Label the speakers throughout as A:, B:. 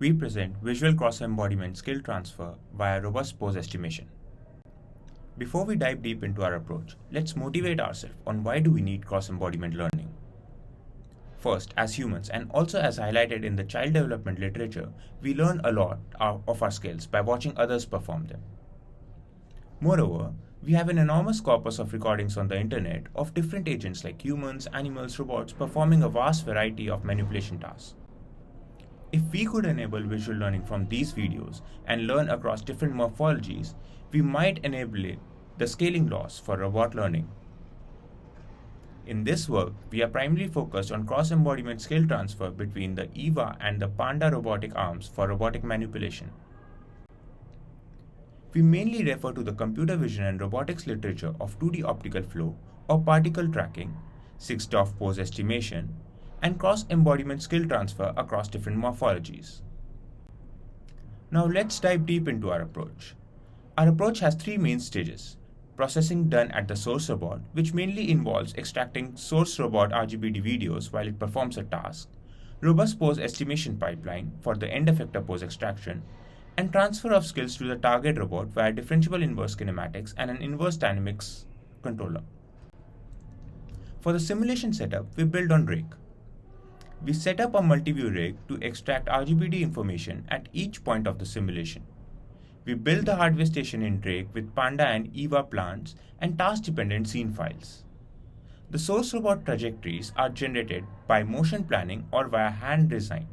A: we present visual cross-embodiment skill transfer via robust pose estimation. Before we dive deep into our approach, let's motivate ourselves on why do we need cross-embodiment learning. First, as humans, and also as highlighted in the child development literature, we learn a lot of our skills by watching others perform them. Moreover, we have an enormous corpus of recordings on the internet of different agents like humans, animals, robots performing a vast variety of manipulation tasks. If we could enable visual learning from these videos and learn across different morphologies, we might enable the scaling laws for robot learning. In this work, we are primarily focused on cross-embodiment skill transfer between the EVA and the Panda robotic arms for robotic manipulation. We mainly refer to the computer vision and robotics literature of 2D optical flow or particle tracking, 6DoF pose estimation, and cross-embodiment skill transfer across different morphologies. Now let's dive deep into our approach. Our approach has three main stages. Processing done at the source robot, which mainly involves extracting source robot RGBD videos while it performs a task, robust pose estimation pipeline for the end effector pose extraction, and transfer of skills to the target robot via differentiable inverse kinematics and an inverse dynamics controller. For the simulation setup, we build on rig. We set up a multi-view rig to extract RGBD information at each point of the simulation. We build the hardware station in rig with Panda and EVA plants and task-dependent scene files. The source robot trajectories are generated by motion planning or via hand design.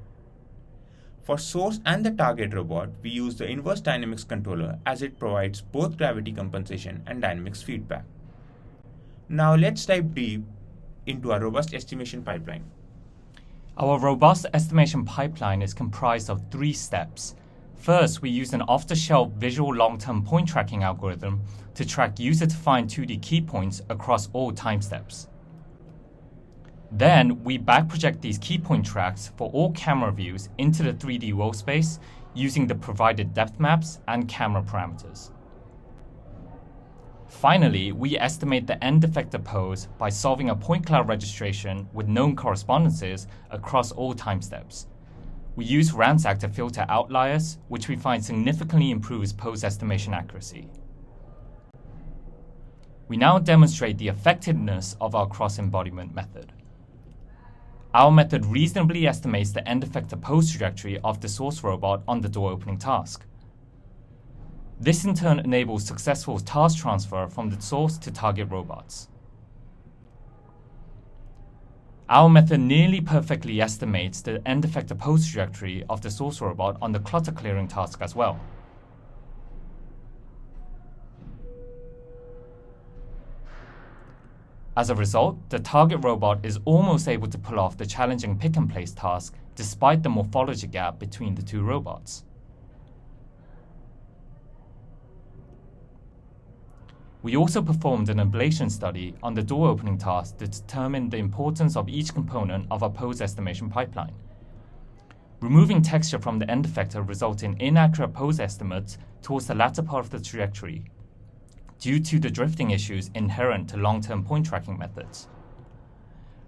A: For source and the target robot, we use the inverse dynamics controller as it provides both gravity compensation and dynamics feedback. Now let's dive deep into our robust estimation pipeline.
B: Our robust estimation pipeline is comprised of 3 steps. First, we use an off-the-shelf visual long-term point tracking algorithm to track user-defined 2D key points across all time steps. Then, we back-project these key point tracks for all camera views into the 3D world space using the provided depth maps and camera parameters. Finally, we estimate the end effector pose by solving a point cloud registration with known correspondences across all time steps. We use ransack to filter outliers, which we find significantly improves pose estimation accuracy. We now demonstrate the effectiveness of our cross-embodiment method. Our method reasonably estimates the end effector pose trajectory of the source robot on the door opening task. This in turn enables successful task transfer from the source to target robots. Our method nearly perfectly estimates the end effector pose trajectory of the source robot on the clutter clearing task as well. As a result, the target robot is almost able to pull off the challenging pick-and-place task despite the morphology gap between the 2 robots. We also performed an ablation study on the door opening task to determine the importance of each component of our pose estimation pipeline. Removing texture from the end effector results in inaccurate pose estimates towards the latter part of the trajectory due to the drifting issues inherent to long-term point tracking methods.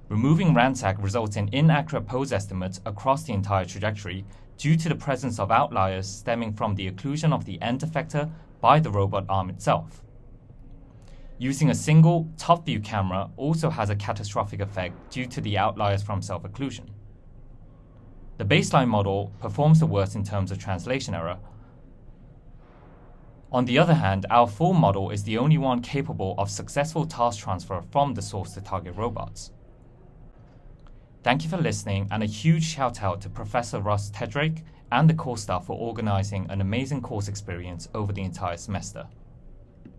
B: Removing ransack results in inaccurate pose estimates across the entire trajectory due to the presence of outliers stemming from the occlusion of the end effector by the robot arm itself. Using a single top-view camera also has a catastrophic effect due to the outliers from self-occlusion. The baseline model performs the worst in terms of translation error. On the other hand, our full model is the only one capable of successful task transfer from the source to target robots. Thank you for listening, and a huge shout out to Professor Russ Tedrake and the course staff for organizing an amazing course experience over the entire semester.